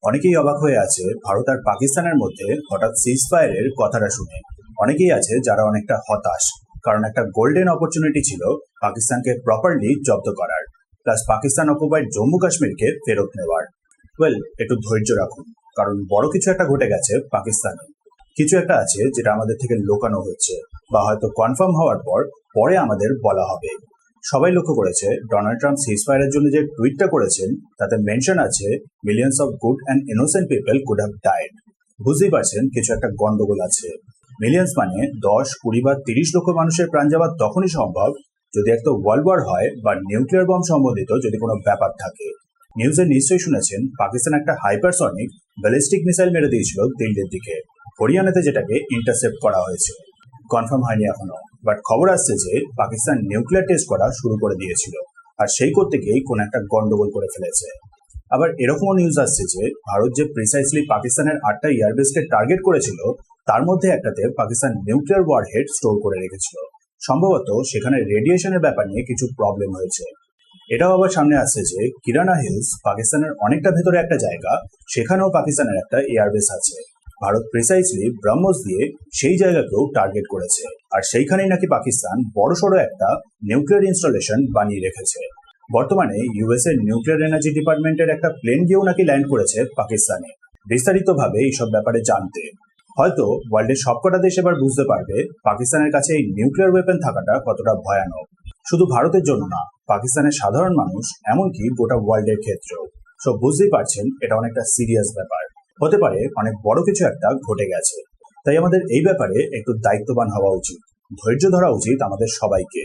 অনেকেই অবাক হয়ে আছে ভারত আর পাকিস্তানের মধ্যে হঠাৎ সিজ ফায়ারের কথাটা শুনে। অনেকেই আছে যারা অনেকটা হতাশ, কারণ একটা গোল্ডেন অপরচুনিটি ছিল পাকিস্তানকে প্রপারলি জব্দ করার, প্লাস পাকিস্তান অকুপাইড জম্মু কাশ্মীরকে ফেরত নেওয়ার। ওয়েল, একটু ধৈর্য রাখুন, কারণ বড় কিছু একটা ঘটে গেছে পাকিস্তানে। কিছু একটা আছে যেটা আমাদের থেকে লুকানো হচ্ছে, বা হয়তো কনফার্ম হওয়ার পর পরে আমাদের বলা হবে। সবাই লক্ষ্য করেছে ডোনাল্ড ট্রাম্প সিজফায়ারের জন্য যে টুইটটা করেছেন তাতে মেনশন আছে millions of good and innocent people could have died. বুঝতেই পারছেন কিছু একটা গন্ডগোল আছে। মিলিয়ন্স মানে 10, 20 বা 30 লক্ষ মানুষের প্রাণ যাওয়া তখনই সম্ভব যদি একটা ওয়ার্ল্ড ওয়ার হয় বা নিউক্লিয়ার বম সম্বন্ধিত যদি কোনো ব্যাপার থাকে। নিউজে নিশ্চয়ই শুনেছেন পাকিস্তান একটা হাইপারসনিক ব্যালিস্টিক মিসাইল মেরে দিয়েছিল দিল্লির দিকে, হরিয়ানাতে, যেটাকে ইন্টারসেপ্ট করা হয়েছে। কনফার্ম হয়নি এখনো, বাট খবর আসছে যে পাকিস্তান নিউক্লিয়ার টেস্ট করা শুরু করে দিয়েছিল, আর সেই করতে গিয়েই কোন একটা গন্ডগোল করে ফেলেছে। আবার এরকমও নিউজ আসছে যে ভারত যে প্রিসাইসলি পাকিস্তানের 8টা এয়ারবেসকে টার্গেট করেছিল তার মধ্যে একটাতে পাকিস্তান নিউক্লিয়ার ওয়ারহেড স্টোর করে রেখেছিল। সম্ভবত সেখানে রেডিয়েশনের ব্যাপার নিয়ে কিছু প্রবলেম হয়েছে। এটাও আবার সামনে আসছে যে কিরানা হিলস পাকিস্তানের অনেকটা ভেতরে একটা জায়গা, সেখানেও পাকিস্তানের একটা এয়ারবেস আছে। ভারত প্রিসাইসলি ব্রহ্মস দিয়ে সেই জায়গাকেও টার্গেট করেছে, আর সেইখানেই নাকি পাকিস্তান বড়সড় একটা নিউক্লিয়ার ইনস্টলেশন বানিয়ে রেখেছে। বর্তমানে ইউএস এর নিউক্লিয়ার এনার্জি ডিপার্টমেন্টের একটা প্লেন গিয়েও নাকি ল্যান্ড করেছে পাকিস্তানে। বিস্তারিতভাবে এইসব ব্যাপারে জানতে হয়তো ওয়ার্ল্ডের সবকটা দেশ এবার বুঝতে পারবে পাকিস্তানের কাছে এই নিউক্লিয়ার ওয়েপন থাকাটা কতটা ভয়ানক। শুধু ভারতের জন্য না, পাকিস্তানের সাধারণ মানুষ, এমনকি গোটা ওয়ার্ল্ডের ক্ষেত্রেও। সব বুঝতেই পারছেন এটা অনেকটা সিরিয়াস ব্যাপার। হতে পারে অনেক বড় কিছু একটা ঘটে গেছে। তাই আমাদের এই ব্যাপারে একটু দায়িত্ববান হওয়া উচিত, ধৈর্য ধরা উচিত আমাদের সবাইকে।